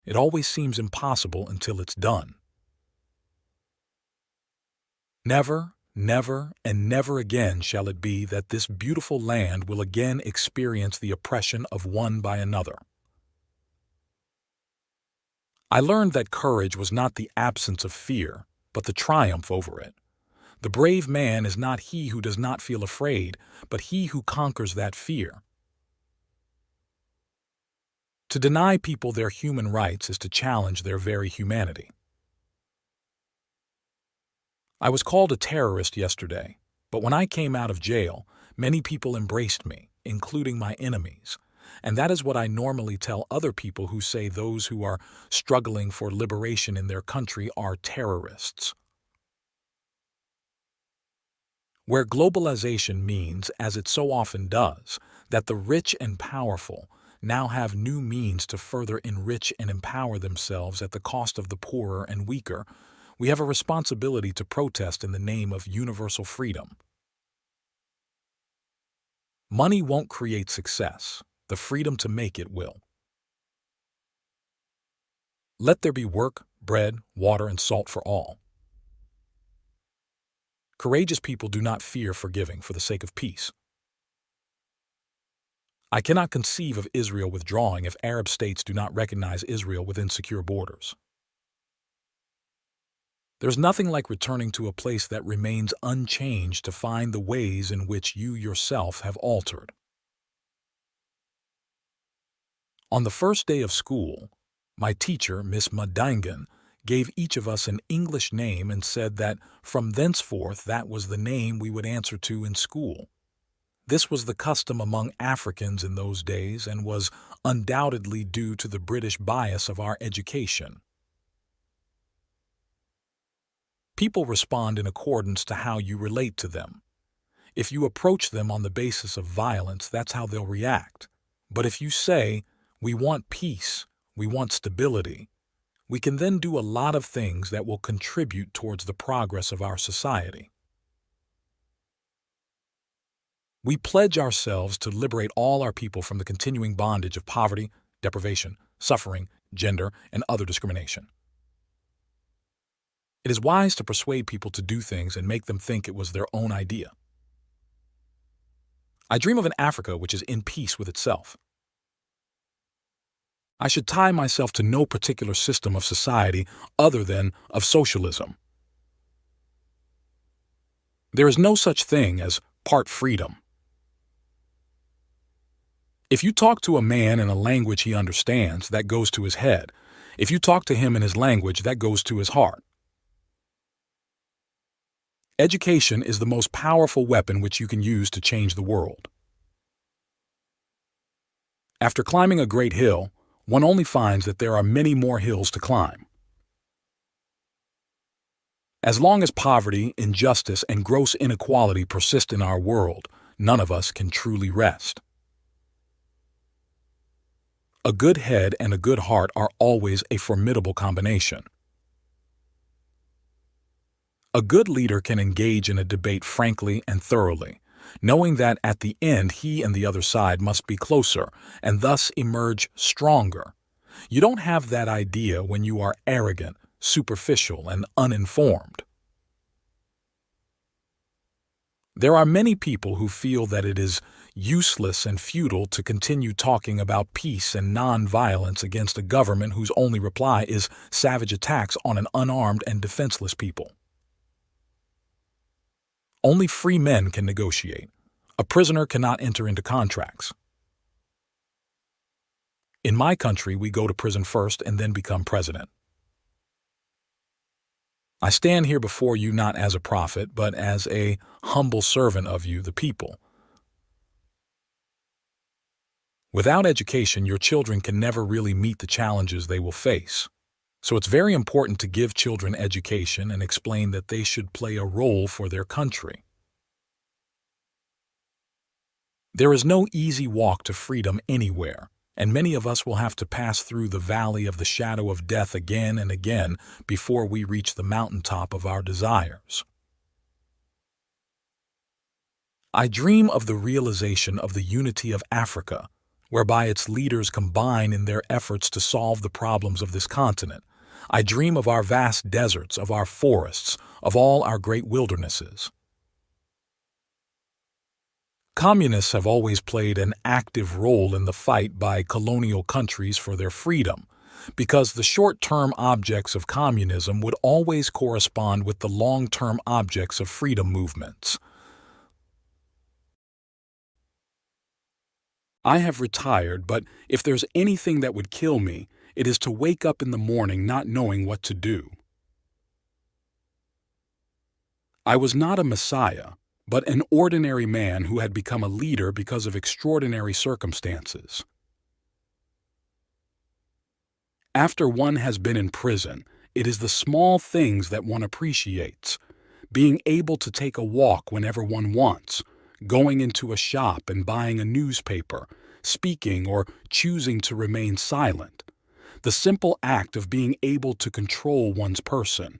It always seems impossible until it's done. Never, never, and never again shall it be that this beautiful land will again experience the oppression of one by another. I learned that courage was not the absence of fear, but the triumph over it. The brave man is not he who does not feel afraid, but he who conquers that fear. To deny people their human rights is to challenge their very humanity. I was called a terrorist yesterday, but when I came out of jail, many people embraced me, including my enemies. And that is what I normally tell other people who say those who are struggling for liberation in their country are terrorists. Where globalization means, as it so often does, that the rich and powerful now have new means to further enrich and empower themselves at the cost of the poorer and weaker, we have a responsibility to protest in the name of universal freedom. Money won't create success. The freedom to make it will. Let there be work, bread, water, and salt for all. Courageous people do not fear forgiving for the sake of peace. I cannot conceive of Israel withdrawing if Arab states do not recognize Israel within secure borders. There's nothing like returning to a place that remains unchanged to find the ways in which you yourself have altered. On the first day of school, my teacher, Miss Madingan, gave each of us an English name and said that from thenceforth that was the name we would answer to in school. This was the custom among Africans in those days and was undoubtedly due to the British bias of our education. People respond in accordance to how you relate to them. If you approach them on the basis of violence, that's how they'll react. But if you say, "We want peace, we want stability," we can then do a lot of things that will contribute towards the progress of our society. We pledge ourselves to liberate all our people from the continuing bondage of poverty, deprivation, suffering, gender, and other discrimination. It is wise to persuade people to do things and make them think it was their own idea. I dream of an Africa which is in peace with itself. I should tie myself to no particular system of society other than of socialism. There is no such thing as part freedom. If you talk to a man in a language he understands, that goes to his head. If you talk to him in his language, that goes to his heart. Education is the most powerful weapon which you can use to change the world. After climbing a great hill, one only finds that there are many more hills to climb. As long as poverty, injustice, and gross inequality persist in our world, none of us can truly rest. A good head and a good heart are always a formidable combination. A good leader can engage in a debate frankly and thoroughly, knowing that at the end he and the other side must be closer and thus emerge stronger. You don't have that idea when you are arrogant, superficial, and uninformed. There are many people who feel that it is useless and futile to continue talking about peace and non-violence against a government whose only reply is savage attacks on an unarmed and defenseless people. Only free men can negotiate. A prisoner cannot enter into contracts. In my country, we go to prison first and then become president. I stand here before you not as a prophet, but as a humble servant of you, the people. Without education, your children can never really meet the challenges they will face. So it's very important to give children education and explain that they should play a role for their country. There is no easy walk to freedom anywhere, and many of us will have to pass through the valley of the shadow of death again and again before we reach the mountaintop of our desires. I dream of the realization of the unity of Africa, whereby its leaders combine in their efforts to solve the problems of this continent. I dream of our vast deserts, of our forests, of all our great wildernesses. Communists have always played an active role in the fight by colonial countries for their freedom, because the short-term objects of communism would always correspond with the long-term objects of freedom movements. I have retired, but if there's anything that would kill me, it is to wake up in the morning not knowing what to do. I was not a messiah, but an ordinary man who had become a leader because of extraordinary circumstances. After one has been in prison, it is the small things that one appreciates. Being able to take a walk whenever one wants, going into a shop and buying a newspaper, speaking or choosing to remain silent. The simple act of being able to control one's person,